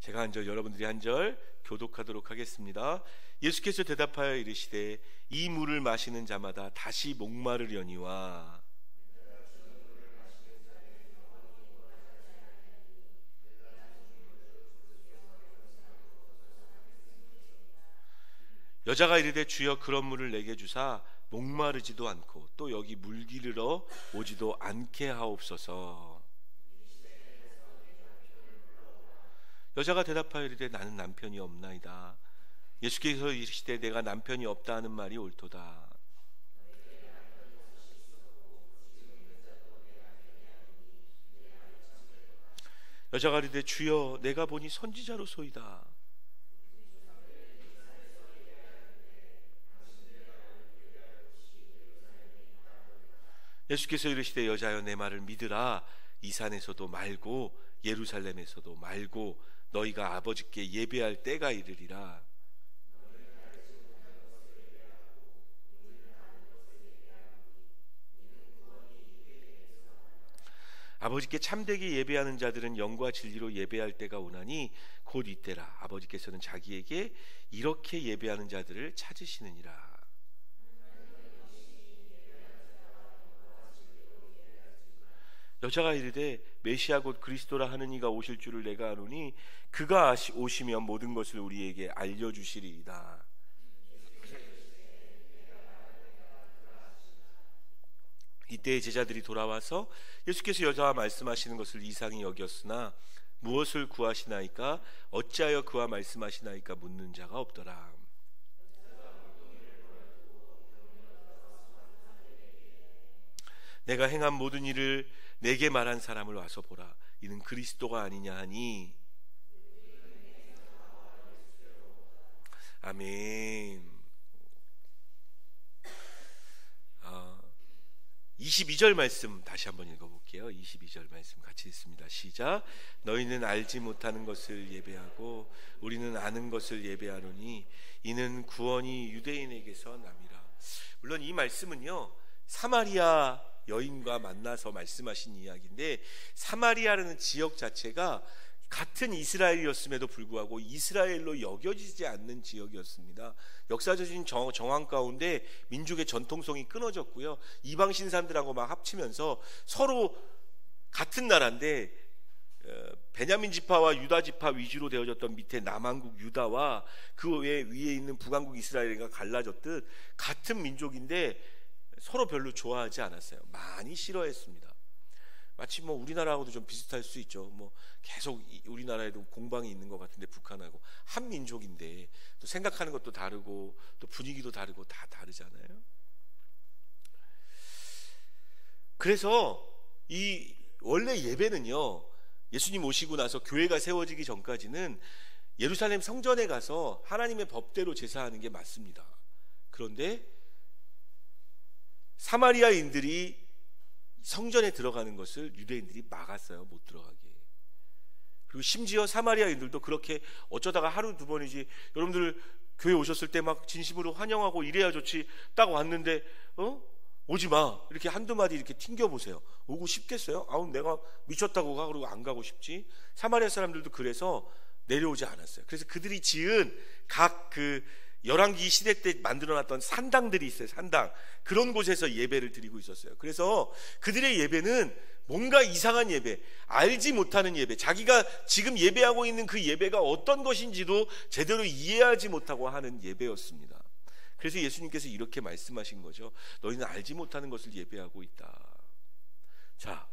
제가 한 절, 여러분들이 한 절 교독하도록 하겠습니다. 예수께서 대답하여 이르시되 이 물을 마시는 자마다 다시 목마르려니와 여자가 이르되 주여 그런 물을 내게 주사 목마르지도 않고 또 여기 물 기르러 오지도 않게 하옵소서. 여자가 대답하여 이르되 나는 남편이 없나이다. 예수께서 이르시되 내가 남편이 없다 하는 말이 옳도다. 여자가 이르되 주여 내가 보니 선지자로소이다. 예수께서 이르시되 여자여 내 말을 믿으라. 이 산에서도 말고 예루살렘에서도 말고 너희가 아버지께 예배할 때가 이르리라. 아버지께 참되게 예배하는 자들은 영과 진리로 예배할 때가 오나니 곧 이때라. 아버지께서는 자기에게 이렇게 예배하는 자들을 찾으시느니라. 여자가 이르되 메시아 곧 그리스도라 하는 이가 오실 줄을 내가 아노니 그가 오시면 모든 것을 우리에게 알려주시리이다. 이때 제자들이 돌아와서 예수께서 여자와 말씀하시는 것을 이상히 여겼으나 무엇을 구하시나이까 어찌하여 그와 말씀하시나이까 묻는 자가 없더라. 내가 행한 모든 일을 내게 말한 사람을 와서 보라. 이는 그리스도가 아니냐 하니. 아멘. 22절 말씀 다시 한번 읽어볼게요. 22절 말씀 같이 읽습니다. 시작. 너희는 알지 못하는 것을 예배하고 우리는 아는 것을 예배하노니 이는 구원이 유대인에게서 남이라. 물론 이 말씀은요 사마리아 여인과 만나서 말씀하신 이야기인데, 사마리아라는 지역 자체가 같은 이스라엘이었음에도 불구하고 이스라엘로 여겨지지 않는 지역이었습니다. 역사적인 정황 가운데 민족의 전통성이 끊어졌고요, 이방 신사들하고 막 합치면서 서로 같은 나라인데 베냐민 지파와 유다 지파 위주로 되어졌던 밑에 남한국 유다와 그 위에 있는 북한국 이스라엘과 갈라졌듯 같은 민족인데 서로 별로 좋아하지 않았어요. 많이 싫어했습니다. 마치 뭐 우리나라하고도 좀 비슷할 수 있죠. 뭐 계속 우리나라에도 공방이 있는 것 같은데 북한하고 한 민족인데 또 생각하는 것도 다르고 또 분위기도 다르고 다 다르잖아요. 그래서 이 원래 예배는요, 예수님 오시고 나서 교회가 세워지기 전까지는 예루살렘 성전에 가서 하나님의 법대로 제사하는 게 맞습니다. 그런데 사마리아인들이 성전에 들어가는 것을 유대인들이 막았어요. 못 들어가게. 그리고 심지어 사마리아인들도 그렇게 어쩌다가 하루 두 번이지, 여러분들 교회 오셨을 때 막 진심으로 환영하고 이래야 좋지, 딱 왔는데 오지 마 이렇게 한두 마디 이렇게 튕겨보세요. 오고 싶겠어요? 아우 내가 미쳤다고 가 그러고 안 가고 싶지. 사마리아 사람들도 그래서 내려오지 않았어요. 그래서 그들이 지은 각 그 열왕기 시대 때 만들어놨던 산당들이 있어요. 산당. 그런 곳에서 예배를 드리고 있었어요. 그래서 그들의 예배는 뭔가 이상한 예배, 알지 못하는 예배, 자기가 지금 예배하고 있는 그 예배가 어떤 것인지도 제대로 이해하지 못하고 하는 예배였습니다. 그래서 예수님께서 이렇게 말씀하신 거죠. 너희는 알지 못하는 것을 예배하고 있다. 자,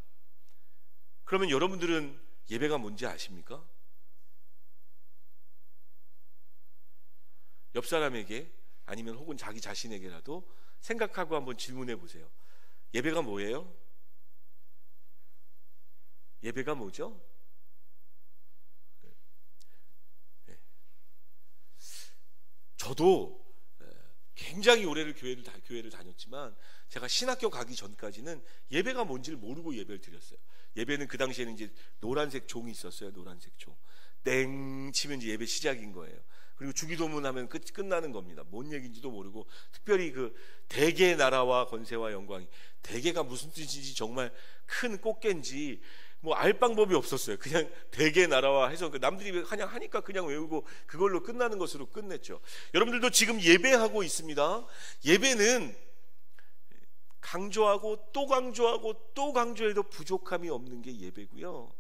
그러면 여러분들은 예배가 뭔지 아십니까? 옆 사람에게 아니면 혹은 자기 자신에게라도 생각하고 한번 질문해 보세요. 예배가 뭐예요? 예배가 뭐죠? 저도 굉장히 오래를 교회를 다녔지만 제가 신학교 가기 전까지는 예배가 뭔지를 모르고 예배를 드렸어요. 예배는 그 당시에는 이제 노란색 종이 있었어요. 노란색 종. 땡 치면 이제 예배 시작인 거예요. 그리고 주기도문 하면 끝나는 겁니다. 뭔 얘기인지도 모르고, 특별히 그 대개의 나라와 권세와 영광이, 대개가 무슨 뜻인지 정말 큰 꽃게인지 뭐 알 방법이 없었어요. 그냥 대개 나라와 해서 남들이 그냥 하니까 그냥 외우고 그걸로 끝나는 것으로 끝냈죠. 여러분들도 지금 예배하고 있습니다. 예배는 강조하고 또 강조하고 또 강조해도 부족함이 없는 게 예배고요.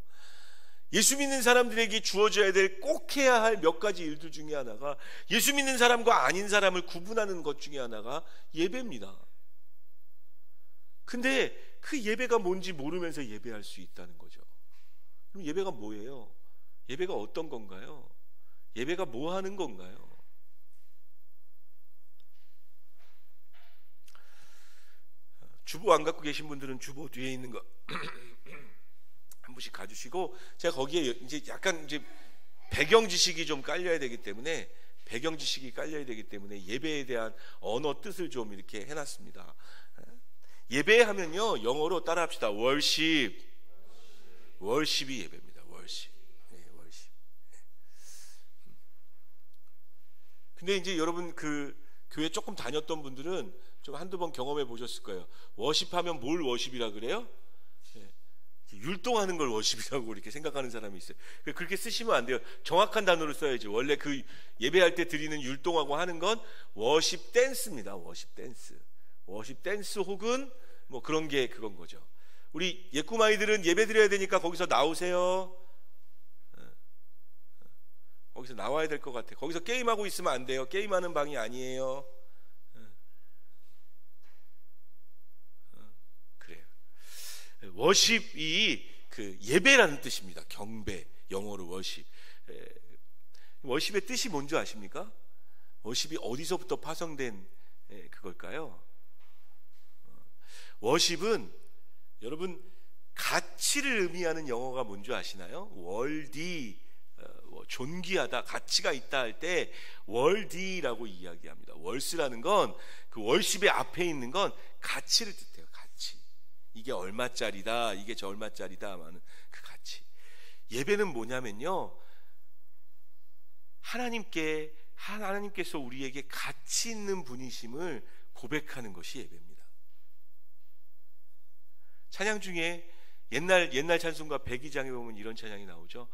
예수 믿는 사람들에게 주어져야 될 꼭 해야 할 몇 가지 일들 중에 하나가 예수 믿는 사람과 아닌 사람을 구분하는 것 중에 하나가 예배입니다. 근데 그 예배가 뭔지 모르면서 예배할 수 있다는 거죠. 그럼 예배가 뭐예요? 예배가 어떤 건가요? 예배가 뭐 하는 건가요? 주보 안 갖고 계신 분들은 주보 뒤에 있는 거 한 분씩 가주시고, 제가 거기에 이제 약간 이제 배경 지식이 좀 깔려야 되기 때문에 예배에 대한 언어 뜻을 좀 이렇게 해놨습니다. 예배하면요, 영어로 따라합시다. 월십. 월십이 예배입니다. 월십. 네, 월십. 근데 이제 여러분 그 교회 조금 다녔던 분들은 좀 한두 번 경험해 보셨을 거예요. 워십하면 뭘 워십이라 그래요? 네. 율동하는 걸 워십이라고 이렇게 생각하는 사람이 있어요. 그렇게 쓰시면 안 돼요. 정확한 단어를 써야지. 원래 그 예배할 때 드리는 율동하고 하는 건 워십 댄스입니다. 워십 댄스. 워십 댄스 혹은 뭐 그런 게 그건 거죠. 우리 예꿈 아이들은 예배 드려야 되니까 거기서 나오세요. 거기서 나와야 될 것 같아요. 거기서 게임하고 있으면 안 돼요. 게임하는 방이 아니에요. 그래요. 워십이 그 예배라는 뜻입니다. 경배, 영어로 워십. 워십의 뜻이 뭔지 아십니까? 워십이 어디서부터 파생된 그걸까요? 워십은 여러분 가치를 의미하는 영어가 뭔지 아시나요? 월디, 존귀하다, 가치가 있다 할 때 월디라고 이야기합니다. 월스라는 건 그 월십의 앞에 있는 건 가치를 뜻해요. 가치. 이게 얼마짜리다, 이게 저 얼마짜리다 하는 그 가치. 예배는 뭐냐면요, 하나님께서 우리에게 가치 있는 분이심을 고백하는 것이 예배입니다. 찬양 중에 옛날 찬송가 102장에 보면 이런 찬양이 나오죠.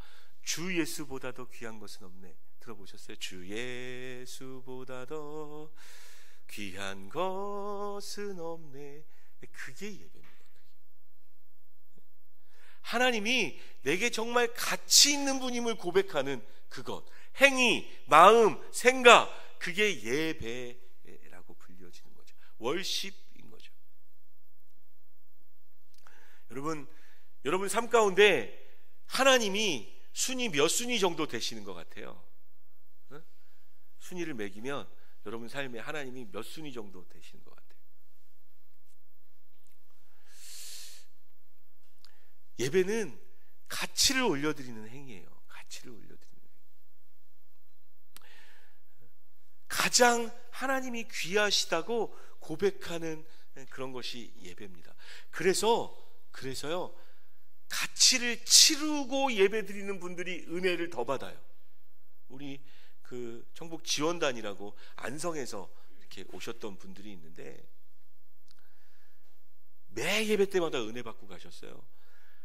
주 예수보다 더 귀한 것은 없네. 들어보셨어요? 주 예수보다 더 귀한 것은 없네. 그게 예배입니다. 하나님이 내게 정말 가치 있는 분임을 고백하는 그것, 행위, 마음, 생각, 그게 예배라고 불려지는 거죠. 월십인 거죠. 여러분 삶 가운데 하나님이 순위 몇 순위 정도 되시는 것 같아요? 순위를 매기면 여러분 삶에 하나님이 몇 순위 정도 되시는 것 같아요? 예배는 가치를 올려드리는 행위예요. 가치를 올려드리는 행위. 가장 하나님이 귀하시다고 고백하는 그런 것이 예배입니다. 그래서요, 가치를 치르고 예배드리는 분들이 은혜를 더 받아요. 우리 그 청북 지원단이라고 안성에서 이렇게 오셨던 분들이 있는데 매 예배 때마다 은혜 받고 가셨어요.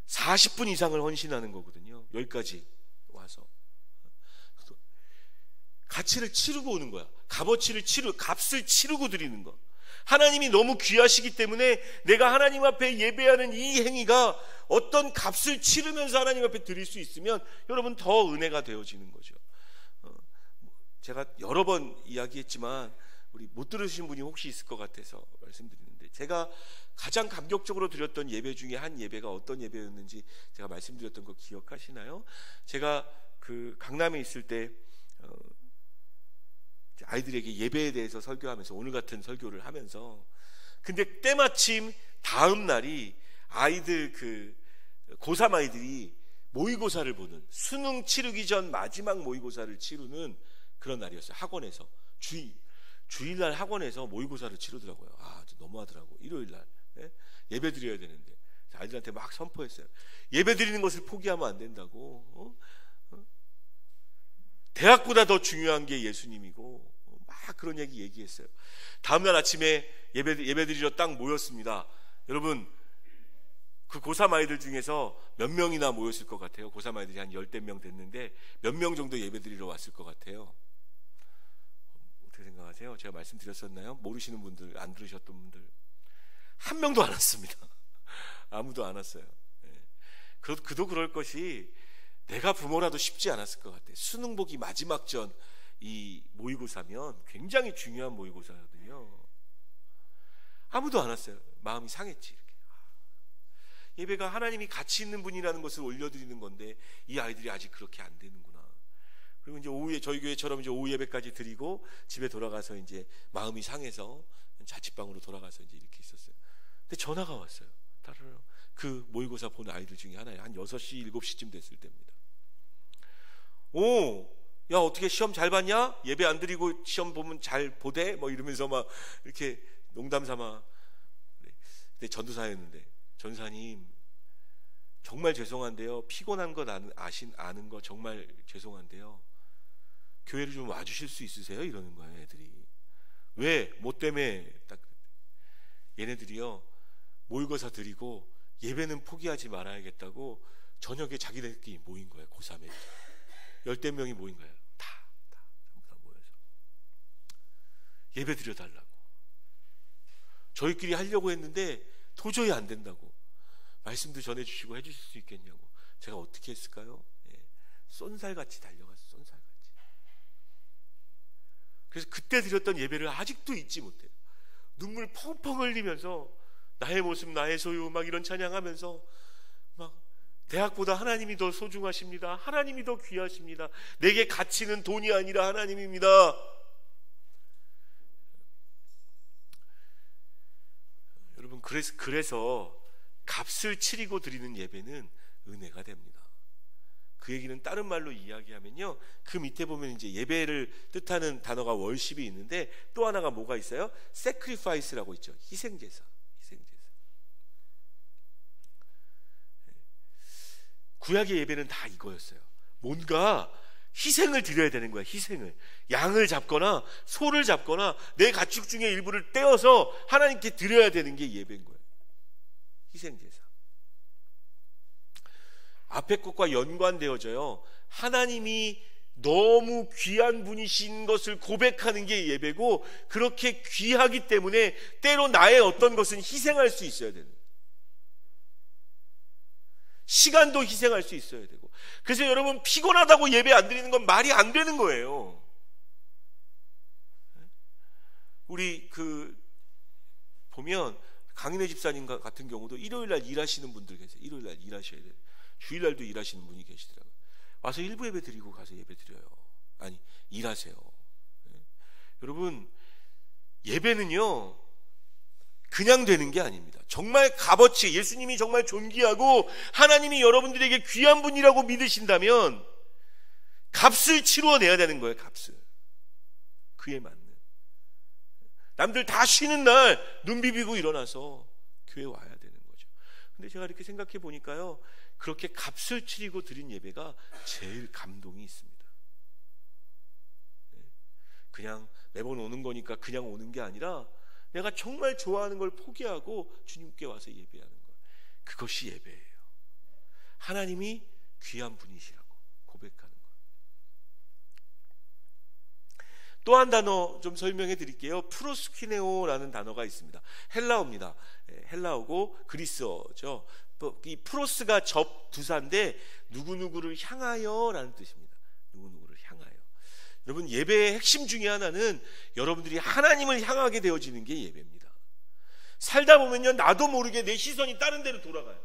40분 이상을 헌신하는 거거든요. 여기까지 와서 가치를 치르고 오는 거야. 값을 치르고 드리는 거. 하나님이 너무 귀하시기 때문에 내가 하나님 앞에 예배하는 이 행위가 어떤 값을 치르면서 하나님 앞에 드릴 수 있으면 여러분 더 은혜가 되어지는 거죠. 제가 여러 번 이야기했지만 우리 못 들으신 분이 혹시 있을 것 같아서 말씀드리는데, 제가 가장 감격적으로 드렸던 예배 중에 한 예배가 어떤 예배였는지 제가 말씀드렸던 거 기억하시나요? 제가 그 강남에 있을 때 아이들에게 예배에 대해서 설교하면서 오늘 같은 설교를 하면서, 근데 때마침 다음 날이 아이들 그 고3 아이들이 모의고사를 보는, 수능 치르기 전 마지막 모의고사를 치르는 그런 날이었어요. 학원에서 주일날 학원에서 모의고사를 치르더라고요. 너무하더라고. 일요일날 예배 드려야 되는데 아이들한테 막 선포했어요. 예배 드리는 것을 포기하면 안 된다고. 대학보다 더 중요한 게 예수님이고 막 그런 얘기했어요. 다음날 아침에 예배 드리러 딱 모였습니다. 여러분 그 고3 아이들 중에서 몇 명이나 모였을 것 같아요? 고3 아이들이 한 10대 명 됐는데 몇 명 정도 예배드리러 왔을 것 같아요? 어떻게 생각하세요? 제가 말씀드렸었나요? 모르시는 분들, 안 들으셨던 분들 한 명도 안 왔습니다. 아무도 안 왔어요. 그도 그럴 것이 내가 부모라도 쉽지 않았을 것 같아요. 수능 보기 마지막 전 이 모의고사면 굉장히 중요한 모의고사거든요. 아무도 안 왔어요. 마음이 상했지. 이렇게. 예배가 하나님이 가치 있는 분이라는 것을 올려드리는 건데 이 아이들이 아직 그렇게 안 되는구나. 그리고 이제 오후에 저희 교회처럼 이제 오후 예배까지 드리고 집에 돌아가서 이제 마음이 상해서 자취방으로 돌아가서 이제 이렇게 있었어요. 근데 전화가 왔어요. 따르릉. 그 모의고사 본 아이들 중에 하나예요. 한 6시, 7시쯤 됐을 때입니다. 야, 어떻게 시험 잘 봤냐? 예배 안 드리고 시험 보면 잘 보대? 뭐 이러면서 막 이렇게 농담 삼아. 근데 전도사였는데, 전사님 정말 죄송한데요, 피곤한 것 아는 거 정말 죄송한데요, 교회를 좀 와주실 수 있으세요? 이러는 거예요. 애들이. 왜? 뭐 때문에? 딱 얘네들이요, 모의고사 드리고 예배는 포기하지 말아야겠다고 저녁에 자기들끼리 모인 거예요. 고3에 10대 명이 모인 거예요. 전부 다 모여서 예배 드려달라고. 저희끼리 하려고 했는데 도저히 안 된다고. 말씀도 전해주시고 해주실 수 있겠냐고. 제가 어떻게 했을까요? 쏜살같이 달려갔어요. 쏜살같이. 그래서 그때 드렸던 예배를 아직도 잊지 못해요. 눈물 펑펑 흘리면서 나의 모습 나의 소유 막 이런 찬양하면서 막 대학보다 하나님이 더 소중하십니다. 하나님이 더 귀하십니다. 내게 가치는 돈이 아니라 하나님입니다. 여러분, 그래서 값을 치르고 드리는 예배는 은혜가 됩니다. 그 얘기는 다른 말로 이야기하면요, 그 밑에 보면 이제 예배를 뜻하는 단어가 월십이 있는데 또 하나가 뭐가 있어요? sacrifice라고 있죠. 희생제사. 구약의 예배는 다 이거였어요. 뭔가 희생을 드려야 되는 거야. 희생을. 양을 잡거나 소를 잡거나 내 가축 중에 일부를 떼어서 하나님께 드려야 되는 게 예배인 거예요. 희생제사. 앞에 것과 연관되어져요. 하나님이 너무 귀한 분이신 것을 고백하는 게 예배고, 그렇게 귀하기 때문에 때로 나의 어떤 것은 희생할 수 있어야 되는 거예요. 시간도 희생할 수 있어야 되고. 그래서 여러분, 피곤하다고 예배 안 드리는 건 말이 안 되는 거예요. 우리 보면 강인혜 집사님 같은 경우도 일요일날 일하시는 분들 계세요. 일요일날 일하셔야 돼요. 주일날도 일하시는 분이 계시더라고요. 와서 일부 예배 드리고 가서 예배 드려요. 아니, 일하세요. 여러분, 예배는요 그냥 되는 게 아닙니다. 정말 값어치, 예수님이 정말 존귀하고 하나님이 여러분들에게 귀한 분이라고 믿으신다면 값을 치루어내야 되는 거예요. 값을. 그에 맞는. 남들 다 쉬는 날 눈 비비고 일어나서 교회 와야 되는 거죠. 근데 제가 이렇게 생각해 보니까요, 그렇게 값을 치르고 드린 예배가 제일 감동이 있습니다. 그냥 매번 오는 거니까 그냥 오는 게 아니라 내가 정말 좋아하는 걸 포기하고 주님께 와서 예배하는 것, 그것이 예배예요. 하나님이 귀한 분이시라고 고백하는 것. 또 한 단어 좀 설명해 드릴게요. 프로스퀴네오라는 단어가 있습니다. 헬라어입니다. 헬라어고 그리스어죠. 이 프로스가 접두사인데 누구누구를 향하여라는 뜻입니다. 누구누구를 향하여. 여러분, 예배의 핵심 중에 하나는 여러분들이 하나님을 향하게 되어지는 게 예배입니다. 살다 보면요, 나도 모르게 내 시선이 다른 데로 돌아가요.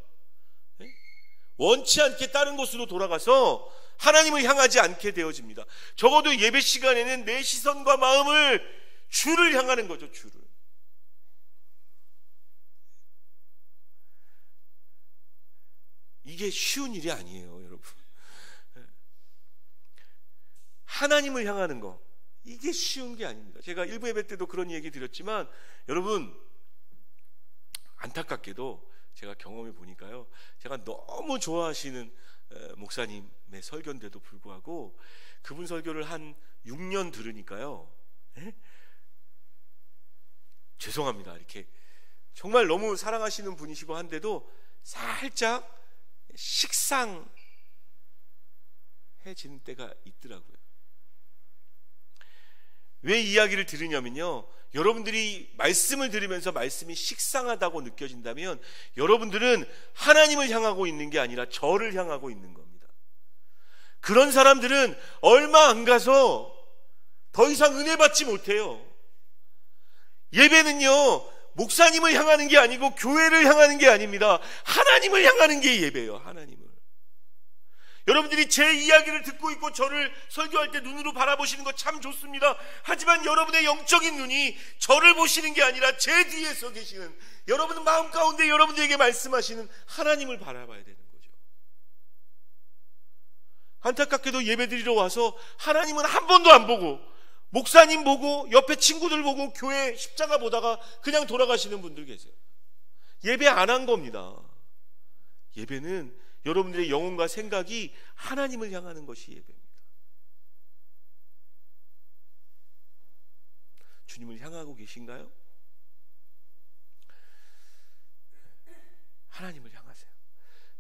원치 않게 다른 곳으로 돌아가서 하나님을 향하지 않게 되어집니다. 적어도 예배 시간에는 내 시선과 마음을 주를 향하는 거죠. 주를. 이게 쉬운 일이 아니에요, 여러분. 하나님을 향하는 거, 이게 쉬운 게 아닙니다. 제가 일부 예배 때도 그런 얘기 드렸지만, 여러분, 안타깝게도 제가 경험해 보니까요, 제가 너무 좋아하시는 목사님의 설교인데도 불구하고 그분 설교를 한 6년 들으니까요, 죄송합니다. 이렇게 정말 너무 사랑하시는 분이시고 한데도 살짝 식상해지는 때가 있더라고요. 왜 이야기를 들으냐면요, 여러분들이 말씀을 들으면서 말씀이 식상하다고 느껴진다면 여러분들은 하나님을 향하고 있는 게 아니라 저를 향하고 있는 겁니다. 그런 사람들은 얼마 안 가서 더 이상 은혜 받지 못해요. 예배는요, 목사님을 향하는 게 아니고 교회를 향하는 게 아닙니다. 하나님을 향하는 게 예배예요. 하나님을. 여러분들이 제 이야기를 듣고 있고 저를 설교할 때 눈으로 바라보시는 거 참 좋습니다. 하지만 여러분의 영적인 눈이 저를 보시는 게 아니라 제 뒤에 서 계시는, 여러분 마음 가운데 여러분들에게 말씀하시는 하나님을 바라봐야 되는 거죠. 안타깝게도 예배드리러 와서 하나님은 한 번도 안 보고, 목사님 보고 옆에 친구들 보고 교회 십자가 보다가 그냥 돌아가시는 분들 계세요. 예배 안 한 겁니다. 예배는 여러분들의 영혼과 생각이 하나님을 향하는 것이 예배입니다. 주님을 향하고 계신가요? 하나님을 향하세요.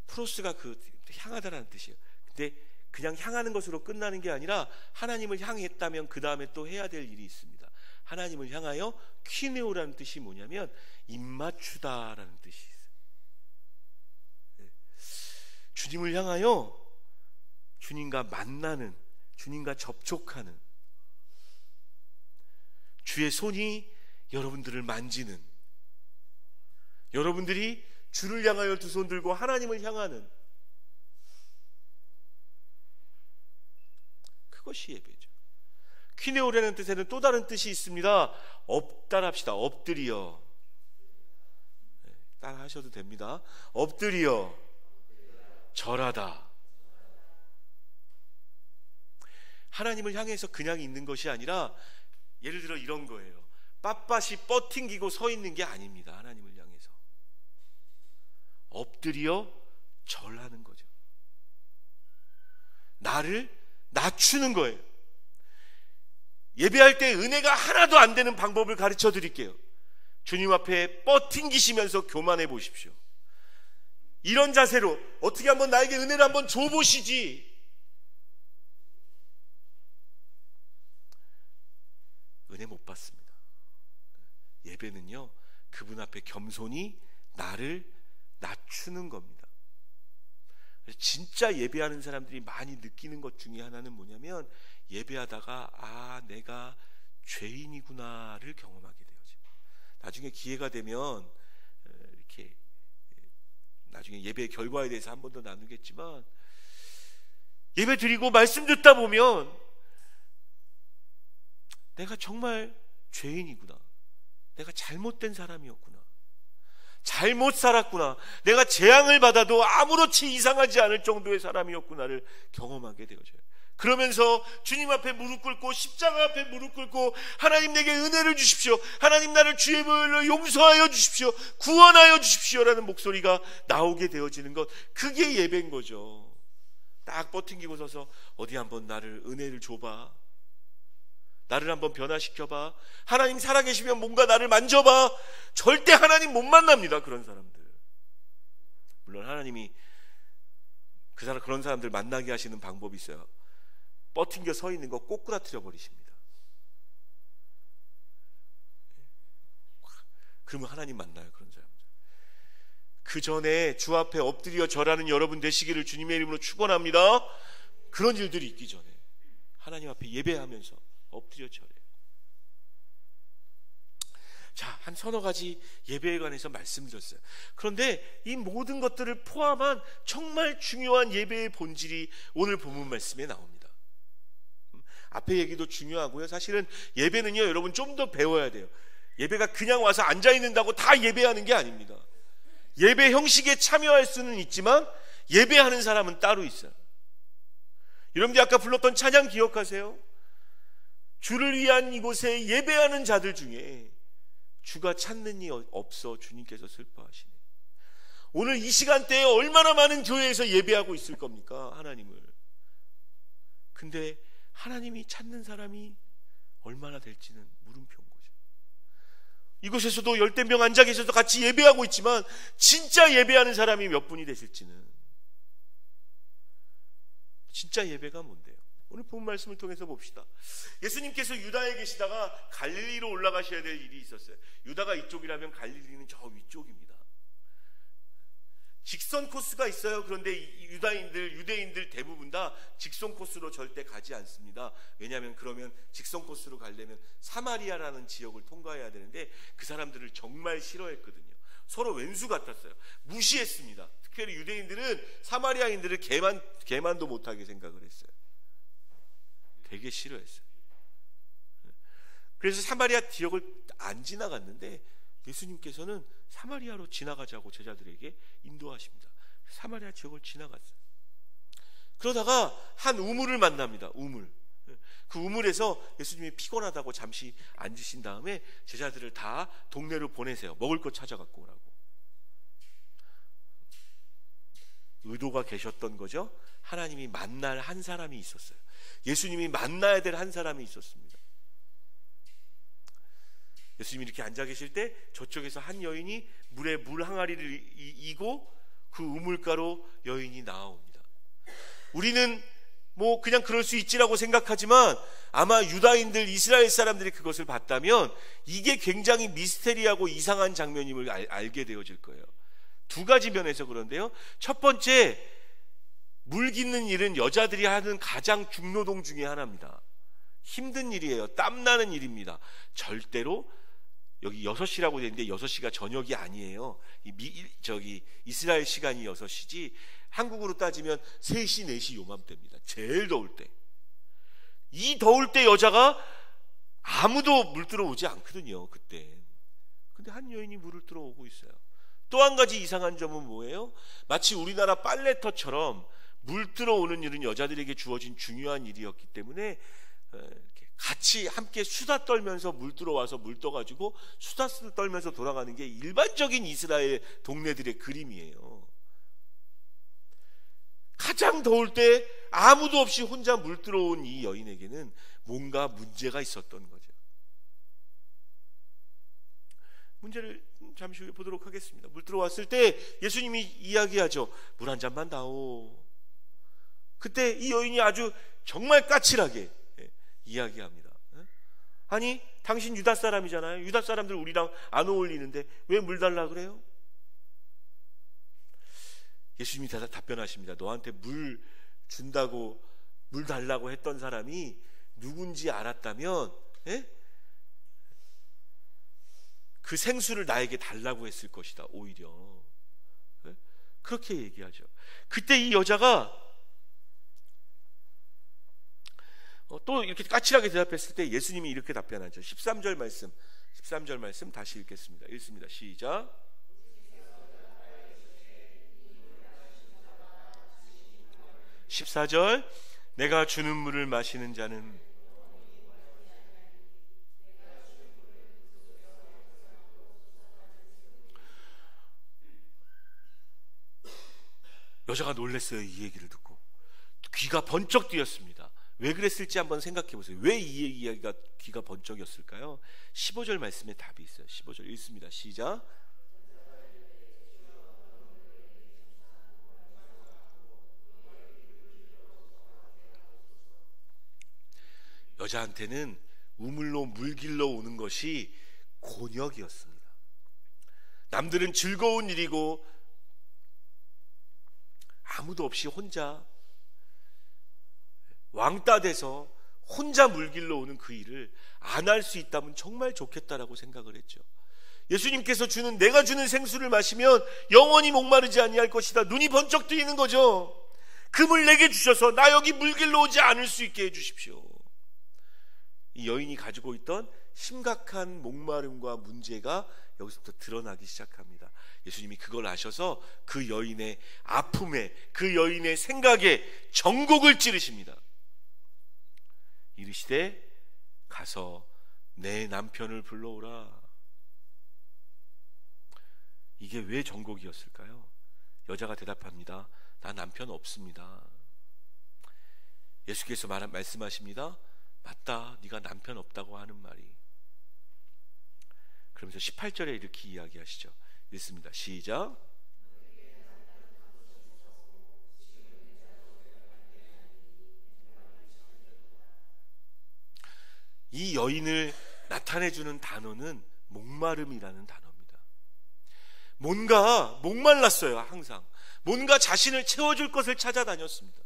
프로스가 그 향하다라는 뜻이에요. 근데 그냥 향하는 것으로 끝나는 게 아니라 하나님을 향했다면 그 다음에 또 해야 될 일이 있습니다. 하나님을 향하여 퀴네오라는 뜻이 뭐냐면 입맞추다라는 뜻이 있어요. 주님을 향하여 주님과 만나는, 주님과 접촉하는, 주의 손이 여러분들을 만지는, 여러분들이 주를 향하여 두 손 들고 하나님을 향하는, 그것이 예배죠. 퀴네오라는 뜻에는 또 다른 뜻이 있습니다. 따라합시다. 엎드려. 따라 하셔도 됩니다. 엎드려 절하다. 하나님을 향해서 그냥 있는 것이 아니라 예를 들어 이런 거예요. 빳빳이 뻗팅기고 서 있는 게 아닙니다. 하나님을 향해서 엎드려 절하는 거죠. 나를 낮추는 거예요. 예배할 때 은혜가 하나도 안 되는 방법을 가르쳐 드릴게요. 주님 앞에 뻗팅기시면서 교만해 보십시오. 이런 자세로 어떻게 한번 나에게 은혜를 한번 줘보시지. 은혜 못 받습니다. 예배는요, 그분 앞에 겸손히 나를 낮추는 겁니다. 진짜 예배하는 사람들이 많이 느끼는 것 중에 하나는 뭐냐면, 예배하다가 내가 죄인이구나를 경험하게 되어져요. 나중에 기회가 되면 이렇게 나중에 예배의 결과에 대해서 한 번 더 나누겠지만, 예배 드리고 말씀 듣다 보면 내가 정말 죄인이구나, 내가 잘못된 사람이었구나, 잘못 살았구나, 내가 재앙을 받아도 아무렇지 이상하지 않을 정도의 사람이었구나를 경험하게 되어져요. 그러면서 주님 앞에 무릎 꿇고, 십자가 앞에 무릎 꿇고, 하나님 내게 은혜를 주십시오, 하나님 나를 주의 벌로 용서하여 주십시오, 구원하여 주십시오라는 목소리가 나오게 되어지는 것, 그게 예배인 거죠. 딱 버팅기고 서서 어디 한번 나를 은혜를 줘봐, 나를 한번 변화시켜봐, 하나님 살아계시면 뭔가 나를 만져봐. 절대 하나님 못 만납니다, 그런 사람들. 물론 하나님이 그런 사람들 만나게 하시는 방법이 있어요. 뻗팅겨 서 있는 거 꼬꾸라뜨려 버리십니다. 그러면 하나님 만나요, 그런 사람들. 그 전에 주 앞에 엎드려 절하는 여러분 되시기를 주님의 이름으로 축원합니다. 그런 일들이 있기 전에 하나님 앞에 예배하면서 엎드려 절해요. 자, 한 서너 가지 예배에 관해서 말씀드렸어요. 그런데 이 모든 것들을 포함한 정말 중요한 예배의 본질이 오늘 본문 말씀에 나옵니다. 앞에 얘기도 중요하고요. 사실은 예배는요, 여러분 좀 더 배워야 돼요. 예배가 그냥 와서 앉아있는다고 다 예배하는 게 아닙니다. 예배 형식에 참여할 수는 있지만 예배하는 사람은 따로 있어요. 여러분들이 아까 불렀던 찬양 기억하세요? 주를 위한 이곳에 예배하는 자들 중에 주가 찾는 이 없어 주님께서 슬퍼하시네. 오늘 이 시간대에 얼마나 많은 교회에서 예배하고 있을 겁니까, 하나님을. 근데 하나님이 찾는 사람이 얼마나 될지는 물음표인 거죠. 이곳에서도 열댓 명 앉아 계셔서 같이 예배하고 있지만 진짜 예배하는 사람이 몇 분이 되실지는, 진짜 예배가 뭔데요? 오늘 본 말씀을 통해서 봅시다. 예수님께서 유다에 계시다가 갈릴리로 올라가셔야 될 일이 있었어요. 유다가 이쪽이라면 갈릴리는 저 위쪽입니다. 직선 코스가 있어요. 그런데 유대인들 대부분 다 직선 코스로 절대 가지 않습니다. 왜냐하면 그러면 직선 코스로 가려면 사마리아라는 지역을 통과해야 되는데 그 사람들을 정말 싫어했거든요. 서로 왼수 같았어요. 무시했습니다. 특별히 유대인들은 사마리아인들을 개만도 못하게 생각을 했어요. 되게 싫어했어요. 그래서 사마리아 지역을 안 지나갔는데 예수님께서는 사마리아로 지나가자고 제자들에게 인도하십니다. 사마리아 지역을 지나갔어요. 그러다가 한 우물을 만납니다. 우물. 그 우물에서 예수님이 피곤하다고 잠시 앉으신 다음에 제자들을 다 동네로 보내세요. 먹을 거 찾아갖고 오라고. 의도가 계셨던 거죠. 하나님이 만날 한 사람이 있었어요. 예수님이 만나야 될 한 사람이 있었습니다. 예수님이 이렇게 앉아 계실 때 저쪽에서 한 여인이 물에 물 항아리를 이고 그 우물가로 여인이 나아옵니다. 우리는 뭐 그냥 그럴 수 있지라고 생각하지만 아마 유다인들, 이스라엘 사람들이 그것을 봤다면 이게 굉장히 미스테리하고 이상한 장면임을 알게 되어질 거예요. 두 가지 면에서 그런데요. 첫 번째, 물 깃는 일은 여자들이 하는 가장 중노동 중에 하나입니다. 힘든 일이에요. 땀나는 일입니다. 절대로 여기 6시라고 되어 있는데 6시가 저녁이 아니에요. 이스라엘 시간이 6시지 한국으로 따지면 3시, 4시 요맘때입니다. 제일 더울 때. 이 더울 때 여자가 아무도 물 들어오지 않거든요. 그때. 근데 한 여인이 물을 들어오고 있어요. 또 한 가지 이상한 점은 뭐예요? 마치 우리나라 빨래터처럼 물 들어오는 일은 여자들에게 주어진 중요한 일이었기 때문에 같이 함께 수다 떨면서 물 들어와서 물 떠가지고 수다 떨면서 돌아가는 게 일반적인 이스라엘 동네들의 그림이에요. 가장 더울 때 아무도 없이 혼자 물 들어온 이 여인에게는 뭔가 문제가 있었던 거죠. 문제를 잠시 후에 보도록 하겠습니다. 물 들어왔을 때 예수님이 이야기하죠. 물 한 잔만 다오. 그때 이 여인이 아주 정말 까칠하게 이야기합니다. 아니, 당신 유다 사람이잖아요. 유다 사람들 우리랑 안 어울리는데 왜 물 달라 그래요? 예수님이 답변하십니다. 너한테 물 준다고, 물 달라고 했던 사람이 누군지 알았다면 그 생수를 나에게 달라고 했을 것이다. 오히려 그렇게 얘기하죠. 그때 이 여자가 또 이렇게 까칠하게 대답했을 때 예수님이 이렇게 답변하죠. 13절 말씀 다시 읽겠습니다. 읽습니다. 시작. 14절, 내가 주는 물을 마시는 자는 여자가 놀랐어요. 이 얘기를 듣고 귀가 번쩍 뜨였습니다. 왜 그랬을지 한번 생각해 보세요. 왜 이 이야기가 귀가 번쩍이었을까요? 15절 말씀에 답이 있어요. 15절 읽습니다. 시작. 여자한테는 우물로 물 길러 오는 것이 곤욕이었습니다. 남들은 즐거운 일이고 아무도 없이 혼자 왕따 돼서 혼자 물 길러 오는 그 일을 안 할 수 있다면 정말 좋겠다라고 생각을 했죠. 예수님께서 내가 주는 생수를 마시면 영원히 목마르지 아니할 것이다. 눈이 번쩍 뜨이는 거죠. 그 물 내게 주셔서 나 여기 물 길러 오지 않을 수 있게 해주십시오. 이 여인이 가지고 있던 심각한 목마름과 문제가 여기서부터 드러나기 시작합니다. 예수님이 그걸 아셔서 그 여인의 아픔에, 그 여인의 생각에 전곡을 찌르십니다. 이르시되 가서 내 남편을 불러오라. 이게 왜 전곡이었을까요? 여자가 대답합니다. 나 남편 없습니다. 예수께서 말씀하십니다. 맞다, 네가 남편 없다고 하는 말이. 그러면서 18절에 이렇게 이야기하시죠. 읽습니다. 시작. 이 여인을 나타내주는 단어는 목마름이라는 단어입니다. 뭔가 목말랐어요. 항상 뭔가 자신을 채워줄 것을 찾아다녔습니다.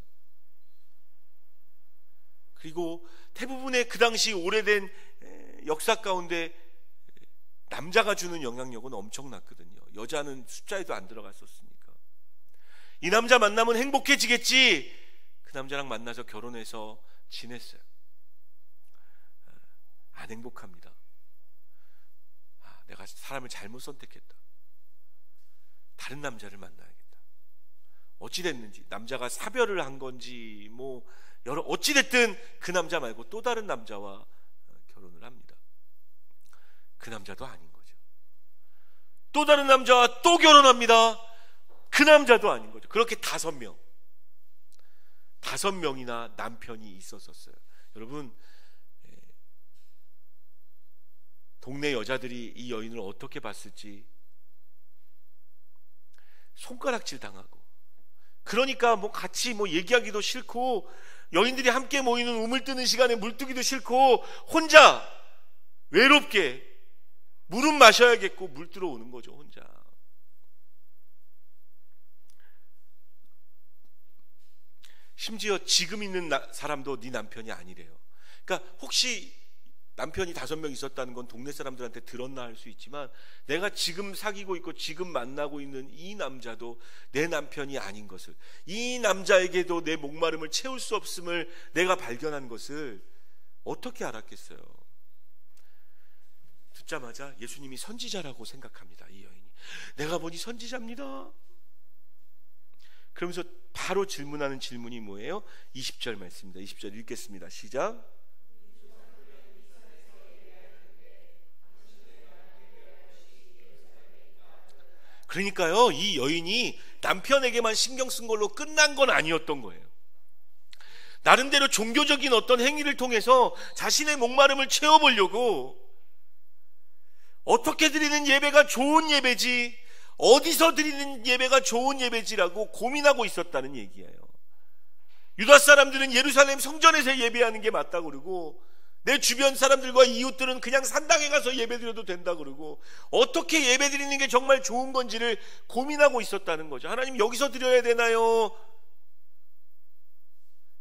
그리고 대부분의 그 당시 오래된 역사 가운데 남자가 주는 영향력은 엄청났거든요. 여자는 숫자에도 안 들어갔었으니까. 이 남자 만나면 행복해지겠지. 그 남자랑 만나서 결혼해서 지냈어요. 안 행복합니다. 내가 사람을 잘못 선택했다. 다른 남자를 만나야겠다. 어찌됐는지 남자가 사별을 한 건지 뭐 여러 어찌됐든 그 남자 말고 또 다른 남자와 결혼을 합니다. 그 남자도 아닌 거죠. 또 다른 남자와 또 결혼합니다. 그 남자도 아닌 거죠. 그렇게 5명이나 남편이 있었어요. 여러분, 동네 여자들이 이 여인을 어떻게 봤을지 손가락질 당하고, 그러니까 뭐 같이 뭐 얘기하기도 싫고, 여인들이 함께 모이는 우물 뜨는 시간에 물 뜨기도 싫고, 혼자 외롭게 물은 마셔야겠고 물 뜨러 오는 거죠. 혼자. 심지어 지금 있는 사람도 네 남편이 아니래요. 그러니까 혹시 남편이 5명 있었다는 건 동네 사람들한테 들었나 할 수 있지만, 내가 지금 사귀고 있고 지금 만나고 있는 이 남자도 내 남편이 아닌 것을, 이 남자에게도 내 목마름을 채울 수 없음을 내가 발견한 것을 어떻게 알았겠어요? 듣자마자 예수님이 선지자라고 생각합니다. 이 여인이 내가 보니 선지자입니다. 그러면서 바로 질문하는 질문이 뭐예요? 20절 말씀입니다. 20절 읽겠습니다. 시작. 그러니까요, 이 여인이 남편에게만 신경 쓴 걸로 끝난 건 아니었던 거예요. 나름대로 종교적인 어떤 행위를 통해서 자신의 목마름을 채워보려고, 어떻게 드리는 예배가 좋은 예배지, 어디서 드리는 예배가 좋은 예배지라고 고민하고 있었다는 얘기예요. 유다 사람들은 예루살렘 성전에서 예배하는 게 맞다 그러고, 내 주변 사람들과 이웃들은 그냥 산당에 가서 예배드려도 된다 그러고, 어떻게 예배드리는 게 정말 좋은 건지를 고민하고 있었다는 거죠. 하나님, 여기서 드려야 되나요?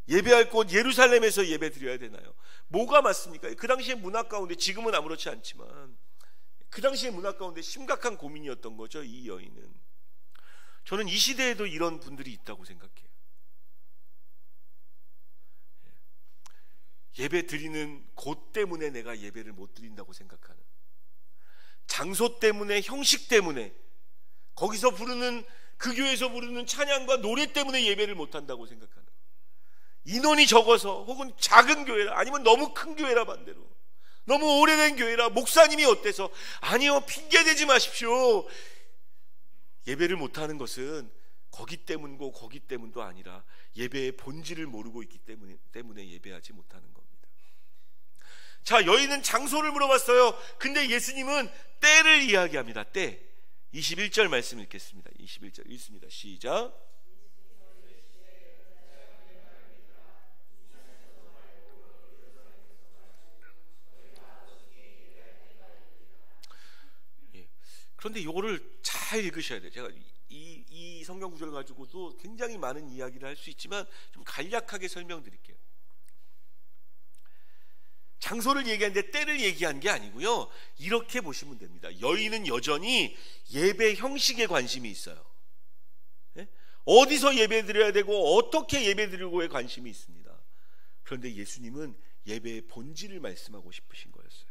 예배할 곳 예루살렘에서 예배드려야 되나요? 뭐가 맞습니까? 그 당시의 문화 가운데, 지금은 아무렇지 않지만 그 당시의 문화 가운데 심각한 고민이었던 거죠. 이 여인은. 저는 이 시대에도 이런 분들이 있다고 생각해요. 예배 드리는 곳 때문에 내가 예배를 못 드린다고 생각하는, 장소 때문에, 형식 때문에, 거기서 부르는, 그 교회에서 부르는 찬양과 노래 때문에 예배를 못 한다고 생각하는, 인원이 적어서, 혹은 작은 교회라, 아니면 너무 큰 교회라, 반대로 너무 오래된 교회라, 목사님이 어때서, 아니요, 핑계대지 마십시오. 예배를 못하는 것은 거기 때문이고 거기 때문도 아니라 예배의 본질을 모르고 있기 때문에 예배하지 못하는 겁니다. 자, 여인은 장소를 물어봤어요. 근데 예수님은 때를 이야기합니다. 때. 21절 말씀 읽겠습니다. 21절 읽습니다. 시작. 그런데 이거를 잘 읽으셔야 돼요. 제가 이 성경 구절을 가지고도 굉장히 많은 이야기를 할 수 있지만 좀 간략하게 설명드릴게요. 장소를 얘기하는데 때를 얘기한 게 아니고요, 이렇게 보시면 됩니다. 여인은 여전히 예배 형식에 관심이 있어요. 어디서 예배 드려야 되고 어떻게 예배 드리고에 관심이 있습니다. 그런데 예수님은 예배의 본질을 말씀하고 싶으신 거였어요.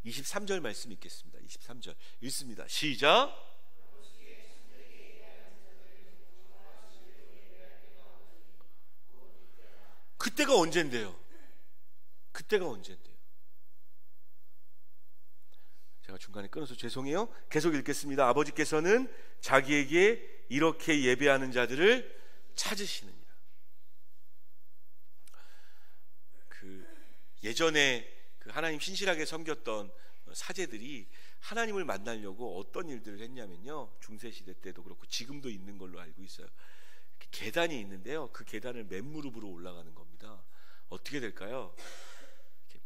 23절 말씀 읽겠습니다. 23절 읽습니다. 시작. 그때가 언젠데요? 그때가 언젠데요? 제가 중간에 끊어서 죄송해요. 계속 읽겠습니다. 아버지께서는 자기에게 이렇게 예배하는 자들을 찾으시느니라. 예전에 하나님 신실하게 섬겼던 사제들이 하나님을 만나려고 어떤 일들을 했냐면요, 중세시대 때도 그렇고 지금도 있는 걸로 알고 있어요. 계단이 있는데요, 그 계단을 맨무릎으로 올라가는 겁니다. 어떻게 될까요?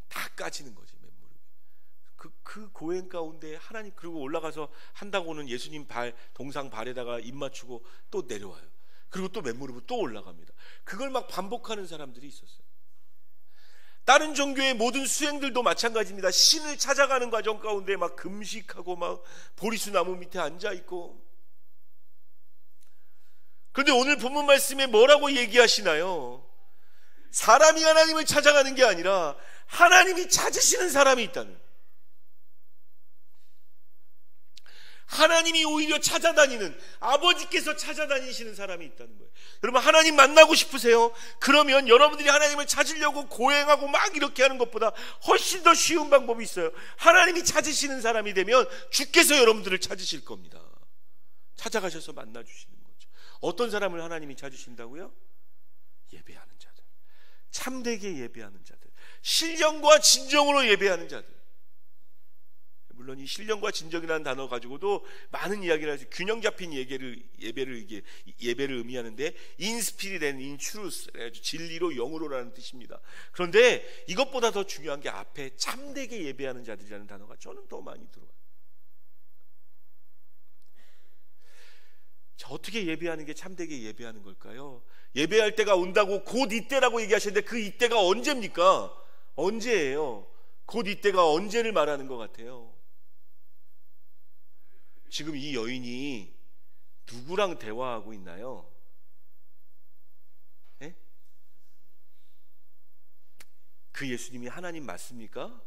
다 까지는 거지, 맨무릎이. 그 고행 가운데 하나님, 그리고 올라가서 한다고는 예수님 동상 발에다가 입 맞추고 또 내려와요. 그리고 또 맨무릎으로 또 올라갑니다. 그걸 막 반복하는 사람들이 있었어요. 다른 종교의 모든 수행들도 마찬가지입니다. 신을 찾아가는 과정 가운데 막 금식하고 막 보리수 나무 밑에 앉아 있고. 그런데 오늘 본문 말씀에 뭐라고 얘기하시나요? 사람이 하나님을 찾아가는 게 아니라 하나님이 찾으시는 사람이 있다는, 하나님이 오히려 찾아다니는, 아버지께서 찾아다니시는 사람이 있다는 거예요. 여러분, 하나님 만나고 싶으세요? 그러면 여러분들이 하나님을 찾으려고 고행하고 막 이렇게 하는 것보다 훨씬 더 쉬운 방법이 있어요. 하나님이 찾으시는 사람이 되면 주께서 여러분들을 찾으실 겁니다. 찾아가셔서 만나주시는 거죠. 어떤 사람을 하나님이 찾으신다고요? 예배하는 자들, 참되게 예배하는 자들, 신령과 진정으로 예배하는 자들. 물론 이 신령과 진정이라는 단어 가지고도 많은 이야기를 해서 균형 잡힌 예배를 의미하는데, 인스피릿 앤 인트루스, 진리로 영으로라는 뜻입니다. 그런데 이것보다 더 중요한 게 앞에 참되게 예배하는 자들이라는 단어가 저는 더 많이 들어와요. 자, 어떻게 예배하는 게 참되게 예배하는 걸까요? 예배할 때가 온다고 곧 이때라고 얘기하시는데 그 이때가 언제입니까? 언제예요? 곧 이때가 언제를 말하는 것 같아요? 지금 이 여인이 누구랑 대화하고 있나요? 네? 그 예수님이 하나님 맞습니까?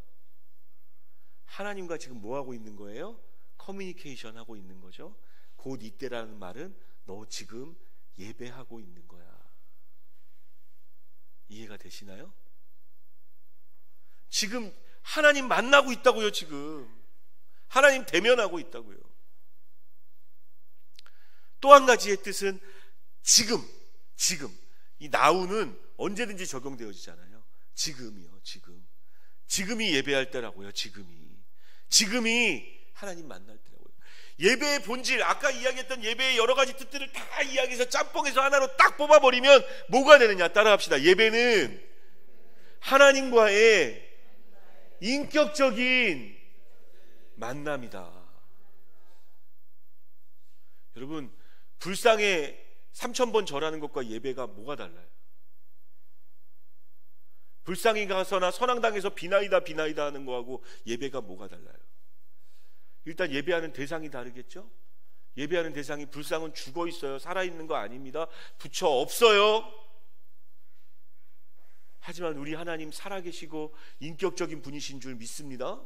하나님과 지금 뭐 하고 있는 거예요? 커뮤니케이션 하고 있는 거죠. 곧 이때라는 말은 너 지금 예배하고 있는 거야. 이해가 되시나요? 지금 하나님 만나고 있다고요. 지금 하나님 대면하고 있다고요. 또 한 가지의 뜻은 지금 이 나우는 언제든지 적용되어지잖아요. 지금이요. 지금이 예배할 때라고요. 지금이 하나님 만날 때라고요. 예배의 본질, 아까 이야기했던 예배의 여러 가지 뜻들을 다 이야기해서 짬뽕해서 하나로 딱 뽑아버리면 뭐가 되느냐, 따라합시다. 예배는 하나님과의 인격적인 만남이다. 여러분, 불상에 3000번 절하는 것과 예배가 뭐가 달라요? 불상에 가서나 선앙당에서 비나이다 하는 거하고 예배가 뭐가 달라요? 일단 예배하는 대상이 다르겠죠? 예배하는 대상이, 불상은 죽어 있어요. 살아있는 거 아닙니다. 부처 없어요. 하지만 우리 하나님 살아계시고 인격적인 분이신 줄 믿습니다.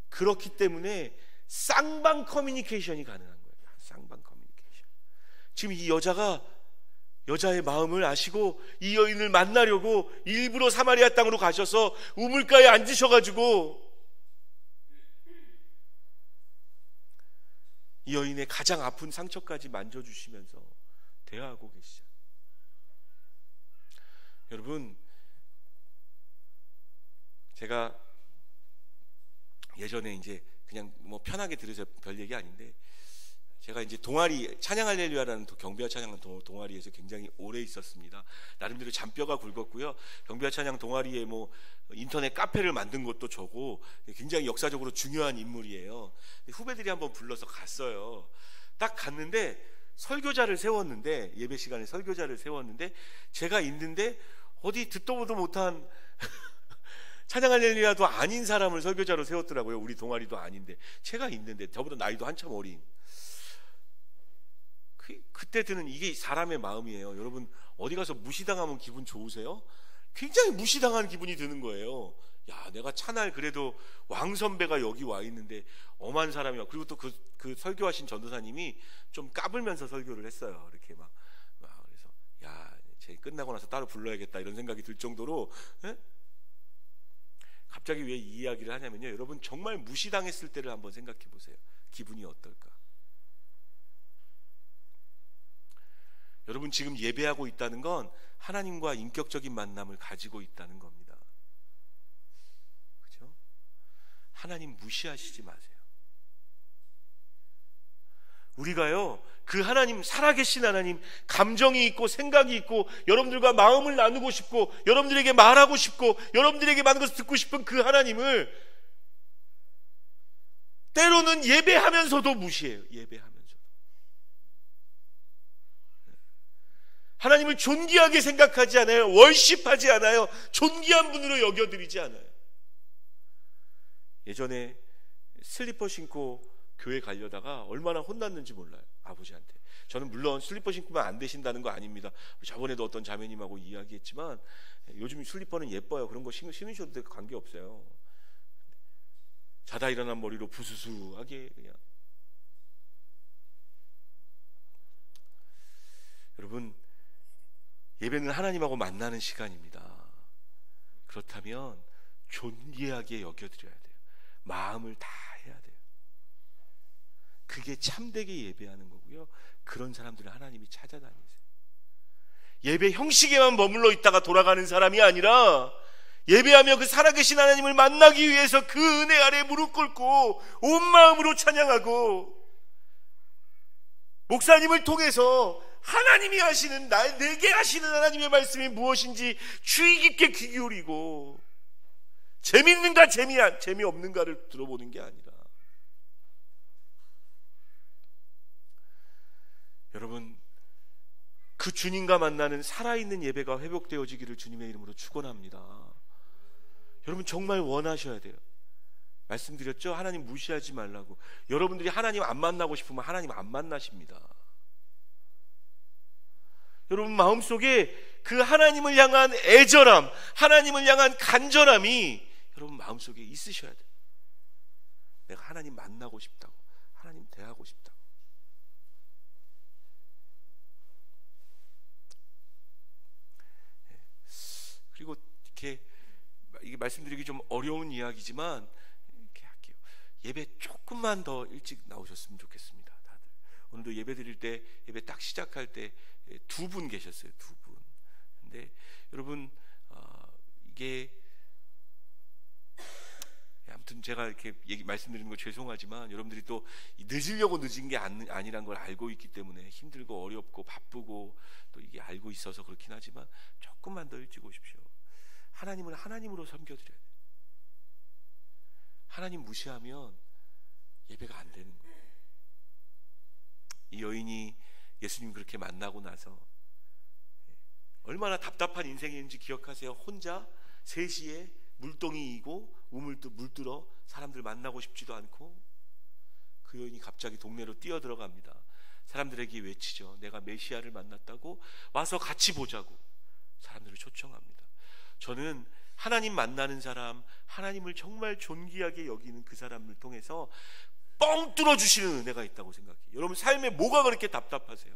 그렇기 때문에 쌍방 커뮤니케이션이 가능한 거예요. 쌍방 커뮤니케이션. 지금 이 여자가 여자의 마음을 아시고 이 여인을 만나려고 일부러 사마리아 땅으로 가셔서 우물가에 앉으셔가지고 이 여인의 가장 아픈 상처까지 만져주시면서 대화하고 계시죠. 여러분, 제가 예전에 이제 그냥 뭐 편하게 들으세요. 별 얘기 아닌데, 제가 이제 동아리, 찬양 할렐루야라는 경배와 찬양 동아리에서 굉장히 오래 있었습니다. 나름대로 잔뼈가 굵었고요. 경배와 찬양 동아리에 뭐 인터넷 카페를 만든 것도 저고 굉장히 역사적으로 중요한 인물이에요. 후배들이 한번 불러서 갔어요. 딱 갔는데 설교자를 세웠는데, 예배 시간에 설교자를 세웠는데, 제가 있는데 어디 듣도 보도 못한 찬양 할렐루야도 아닌 사람을 설교자로 세웠더라고요. 우리 동아리도 아닌데, 제가 있는데, 저보다 나이도 한참 어린. 그때 드는 이게 사람의 마음이에요. 여러분, 어디 가서 무시당하면 기분 좋으세요? 굉장히 무시당한 기분이 드는 거예요. 야, 내가 차날 그래도 왕 선배가 여기 와 있는데 엄한 사람이야. 그리고 또 그 설교하신 전도사님이 좀 까불면서 설교를 했어요. 이렇게 막 그래서 야, 쟤 끝나고 나서 따로 불러야겠다 이런 생각이 들 정도로. 에? 갑자기 왜 이 이야기를 하냐면요, 여러분, 정말 무시당했을 때를 한번 생각해 보세요. 기분이 어떨까? 여러분, 지금 예배하고 있다는 건 하나님과 인격적인 만남을 가지고 있다는 겁니다. 그렇죠? 하나님 무시하시지 마세요. 우리가요, 그 하나님, 살아계신 하나님, 감정이 있고 생각이 있고 여러분들과 마음을 나누고 싶고 여러분들에게 말하고 싶고 여러분들에게 많은 것을 듣고 싶은 그 하나님을 때로는 예배하면서도 무시해요. 예배하면서도. 하나님을 존귀하게 생각하지 않아요. 월십하지 않아요. 존귀한 분으로 여겨드리지 않아요. 예전에 슬리퍼 신고 교회 가려다가 얼마나 혼났는지 몰라요. 아버지한테. 저는 물론 슬리퍼 신고만 안 되신다는 거 아닙니다. 저번에도 어떤 자매님하고 이야기했지만 요즘 슬리퍼는 예뻐요. 그런 거 신으셔도 관계없어요. 자다 일어난 머리로 부수수하게 그냥. 여러분, 예배는 하나님하고 만나는 시간입니다. 그렇다면 존귀하게 여겨드려야 돼요. 마음을 다 해야 돼요. 그게 참되게 예배하는 거고요. 그런 사람들은 하나님이 찾아다니세요. 예배 형식에만 머물러 있다가 돌아가는 사람이 아니라 예배하며 그 살아계신 하나님을 만나기 위해서 그 은혜 아래 무릎 꿇고 온 마음으로 찬양하고 목사님을 통해서 하나님이 하시는, 내게 하시는 하나님의 말씀이 무엇인지 주의 깊게 귀 기울이고 재미있는가 재미없는가를 들어보는 게 아니라, 여러분, 그 주님과 만나는 살아있는 예배가 회복되어지기를 주님의 이름으로 축원합니다. 여러분, 정말 원하셔야 돼요. 말씀드렸죠? 하나님 무시하지 말라고. 여러분들이 하나님 안 만나고 싶으면 하나님 안 만나십니다. 여러분 마음속에 그 하나님을 향한 애절함, 하나님을 향한 간절함이 여러분 마음속에 있으셔야 돼요. 내가 하나님 만나고 싶다고, 하나님 대하고 싶다고. 그리고 이게 말씀드리기 좀 어려운 이야기지만 이렇게 할게요. 예배 조금만 더 일찍 나오셨으면 좋겠습니다. 다들 오늘도 예배 드릴 때, 예배 딱 시작할 때 2분 계셨어요. 2분. 근데 여러분 이게 아무튼 제가 이렇게 말씀드리는 거 죄송하지만 여러분들이 또 늦으려고 늦은 게 아니란 걸 알고 있기 때문에 힘들고 어렵고 바쁘고 또 이게 알고 있어서 그렇긴 하지만 조금만 더 일찍 오십시오. 하나님을 하나님으로 섬겨드려야 돼요. 하나님 무시하면 예배가 안 되는 거예요. 이 여인이 예수님 그렇게 만나고 나서 얼마나 답답한 인생인지 기억하세요. 혼자 3시에 물동이이고 물들어 사람들 만나고 싶지도 않고, 그 여인이 갑자기 동네로 뛰어 들어갑니다. 사람들에게 외치죠. 내가 메시아를 만났다고, 와서 같이 보자고 사람들을 초청합니다. 저는 하나님 만나는 사람, 하나님을 정말 존귀하게 여기는 그 사람을 통해서 뻥 뚫어주시는 은혜가 있다고 생각해요. 여러분 삶에 뭐가 그렇게 답답하세요?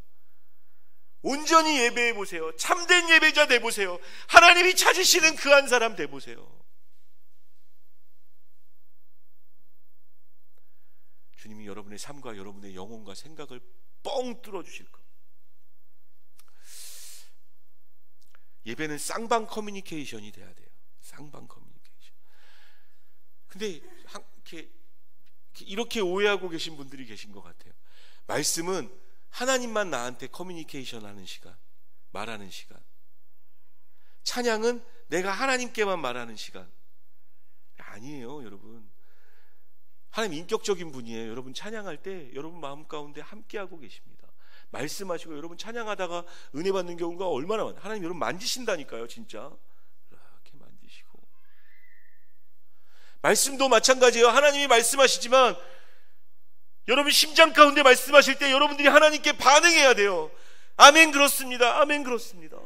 온전히 예배해보세요. 참된 예배자 돼보세요. 하나님이 찾으시는 그 한 사람 돼보세요. 주님이 여러분의 삶과 여러분의 영혼과 생각을 뻥 뚫어주실 것. 예배는 쌍방 커뮤니케이션이 돼야 돼요. 쌍방 커뮤니케이션. 근데 이렇게 오해하고 계신 분들이 계신 것 같아요. 말씀은 하나님만 나한테 커뮤니케이션 하는 시간, 말하는 시간. 찬양은 내가 하나님께만 말하는 시간. 아니에요, 여러분. 하나님 인격적인 분이에요. 여러분 찬양할 때 여러분 마음 가운데 함께하고 계십니다. 말씀하시고 여러분 찬양하다가 은혜 받는 경우가 얼마나 많아요. 하나님 여러분 만지신다니까요. 진짜 이렇게 만지시고. 말씀도 마찬가지예요. 하나님이 말씀하시지만 여러분 심장 가운데 말씀하실 때 여러분들이 하나님께 반응해야 돼요. 아멘 그렇습니다. 아멘 그렇습니다.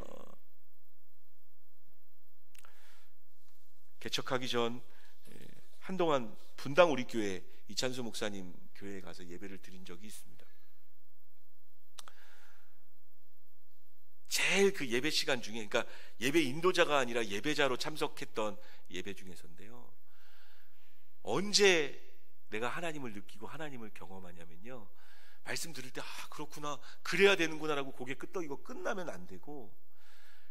개척하기 전 한동안 분당 우리 교회 이찬수 목사님 교회에 가서 예배를 드린 적이 있습니다. 제일 그 예배 시간 중에, 그러니까 예배 인도자가 아니라 예배자로 참석했던 예배 중에서인데요, 언제 내가 하나님을 느끼고 하나님을 경험하냐면요, 말씀 들을 때 그렇구나, 그래야 되는구나 라고 고개 끄덕이고 끝나면 안 되고,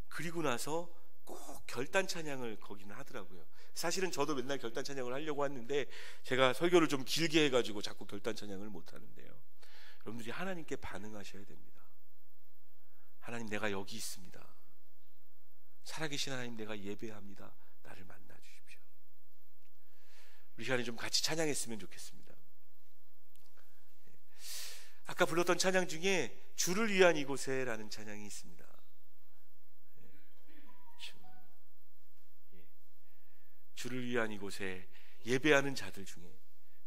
그리고 나서 꼭 결단 찬양을 거기는 하더라고요. 사실은 저도 맨날 결단 찬양을 하려고 했는데 제가 설교를 좀 길게 해가지고 자꾸 결단 찬양을 못 하는데요. 여러분들이 하나님께 반응하셔야 됩니다. 하나님, 내가 여기 있습니다. 살아계신 하나님, 내가 예배합니다. 나를 만나 주십시오. 우리 시간에 좀 같이 찬양했으면 좋겠습니다. 아까 불렀던 찬양 중에 주를 위한 이곳에 라는 찬양이 있습니다. 주를 위한 이곳에 예배하는 자들 중에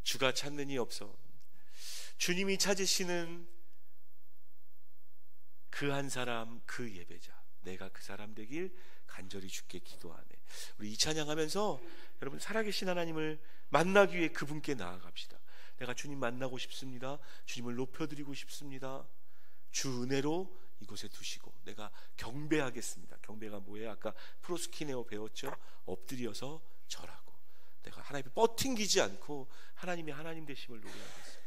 주가 찾는 이 없어. 주님이 찾으시는 그 한 사람, 그 예배자, 내가 그 사람 되길 간절히 주께 기도하네. 우리 이 찬양하면서 여러분, 살아계신 하나님을 만나기 위해 그분께 나아갑시다. 내가 주님 만나고 싶습니다. 주님을 높여드리고 싶습니다. 주 은혜로 이곳에 두시고 내가 경배하겠습니다. 경배가 뭐예요? 아까 프로스키네오 배웠죠? 엎드려서 절하고 내가 하나님 앞에 뻗팅기지 않고 하나님이 하나님 되심을 노래하겠습니다.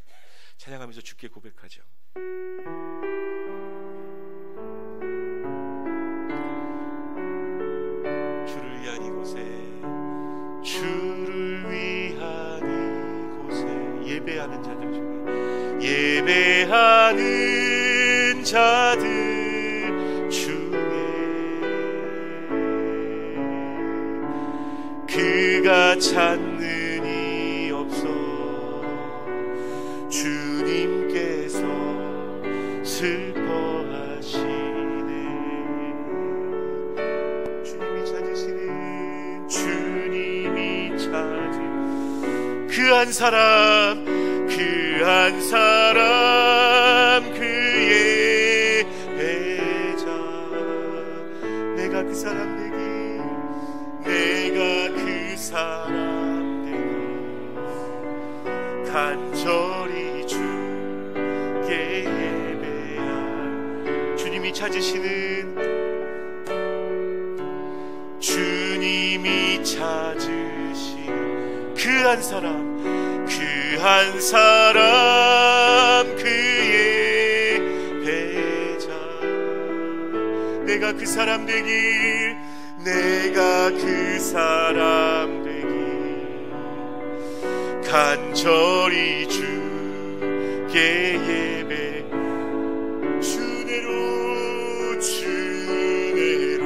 찬양하면서 주께 고백하죠. 주를 위한 이곳에, 주를 위한 이곳에 예배하는 자들 중에 예배하는 자들 중에 그가 찾는 이 없어. 주님께서 슬퍼하시네. 주님이 찾으시는, 주님이 찾은 그 한 사람, 그 한 사람, 그의 배자. 내가 그 사람 되길, 내가 그 사람 되길 간절히 주께 예배할. 주님이 찾으시는, 주님이 찾으신 그 한 사람, 그 한 사람, 그의 배자. 내가 그 사람 되길, 내가 그 사람 되길 간절히 주께 예배. 주내로, 주내로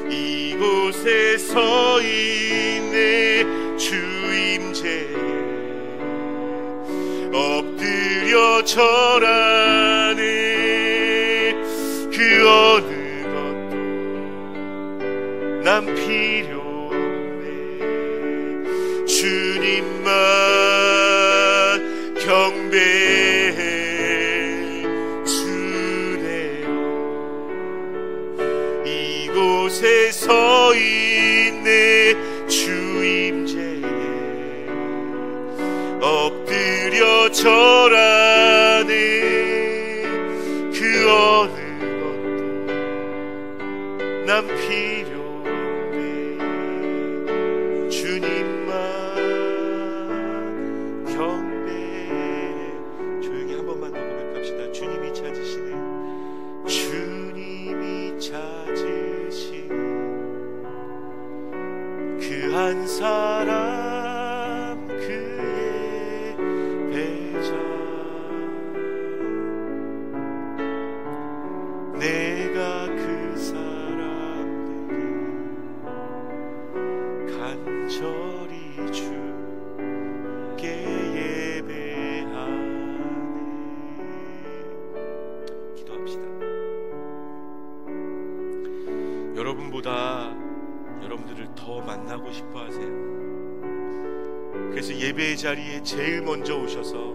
이곳에 서 있네. 주임제에 엎드려 절하네. 그 어느 것도 난 필요 없네. 주님만 경배해 주네요. 이곳에 서 있네. 주임제에 엎드려 절하네. 그 어느 것도 난 필요 없네. 주님만 경배해. 조용히 한 번만 더 고백합시다. 주님이 찾으시는, 주님이 찾으시는 그 한 사람, 그의 배자. 내가 그 사람 되길 간절히 주께 예배하네. 기도합시다. 여러분보다 여러분들을 더 만나고 싶어 하세요. 그래서 예배의 자리에 제일 먼저 오셔서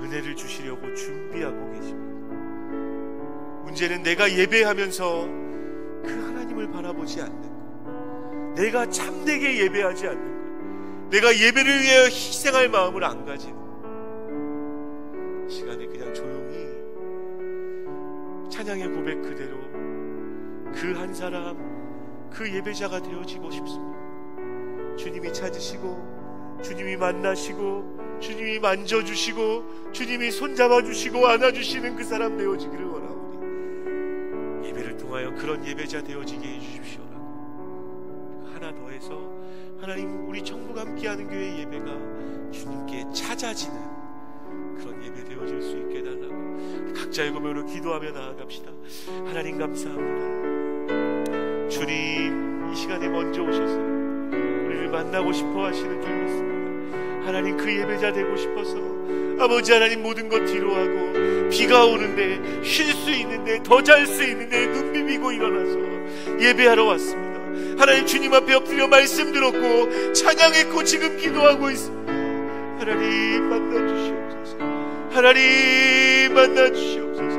은혜를 주시려고 준비하고 계십니다. 문제는 내가 예배하면서 그 하나님을 바라보지 않는 것, 내가 참되게 예배하지 않는 것, 내가 예배를 위해 희생할 마음을 안 가지는 것. 시간에 그냥 조용히 찬양의 고백 그대로 그 한 사람, 그 예배자가 되어지고 싶습니다. 주님이 찾으시고, 주님이 만나시고, 주님이 만져주시고, 주님이 손잡아주시고 안아주시는 그 사람 되어지기를 원하오니 예배를 통하여 그런 예배자 되어지게 해주십시오라고 하나 더해서 하나님 우리 전부가 함께하는 교회 예배가 주님께 찾아지는 그런 예배 되어질 수 있게 해달라고 각자의 고백으로 기도하며 나아갑시다. 하나님 감사합니다. 주님 이 시간에 먼저 오셔서 우리를 만나고 싶어 하시는 줄 믿습니다. 하나님 그 예배자 되고 싶어서 아버지 하나님 모든 것 뒤로하고 비가 오는데 쉴 수 있는데 더 잘 수 있는데 눈 비비고 일어나서 예배하러 왔습니다. 하나님 주님 앞에 엎드려 말씀 들었고 찬양했고 지금 기도하고 있습니다. 하나님 만나주시옵소서. 하나님 만나주시옵소서.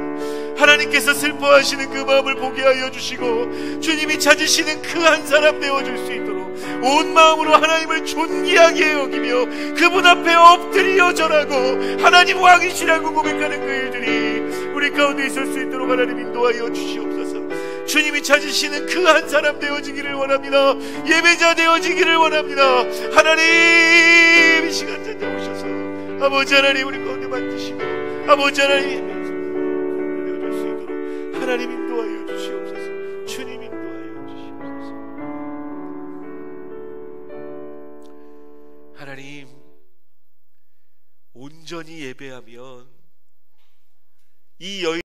하나님께서 슬퍼하시는 그 마음을 보게 하여 주시고 주님이 찾으시는 그 한 사람 되어줄 수 있도록 온 마음으로 하나님을 존귀하게 여기며 그분 앞에 엎드려 절하고 하나님 왕이시라고 고백하는 그 일들이 우리 가운데 있을 수 있도록 하나님 인도하여 주시옵소서. 주님이 찾으시는 그 한 사람 되어지기를 원합니다. 예배자 되어지기를 원합니다. 하나님 이 시간 찾아오셔서 아버지 하나님 우리 가운데 만드시고 아버지 하나님 예배자 되어줄 수 있도록 하나님 인도하여 주시옵소서. 주님 인도하여 주시옵소서. 하나님 온전히 예배하면 이 여인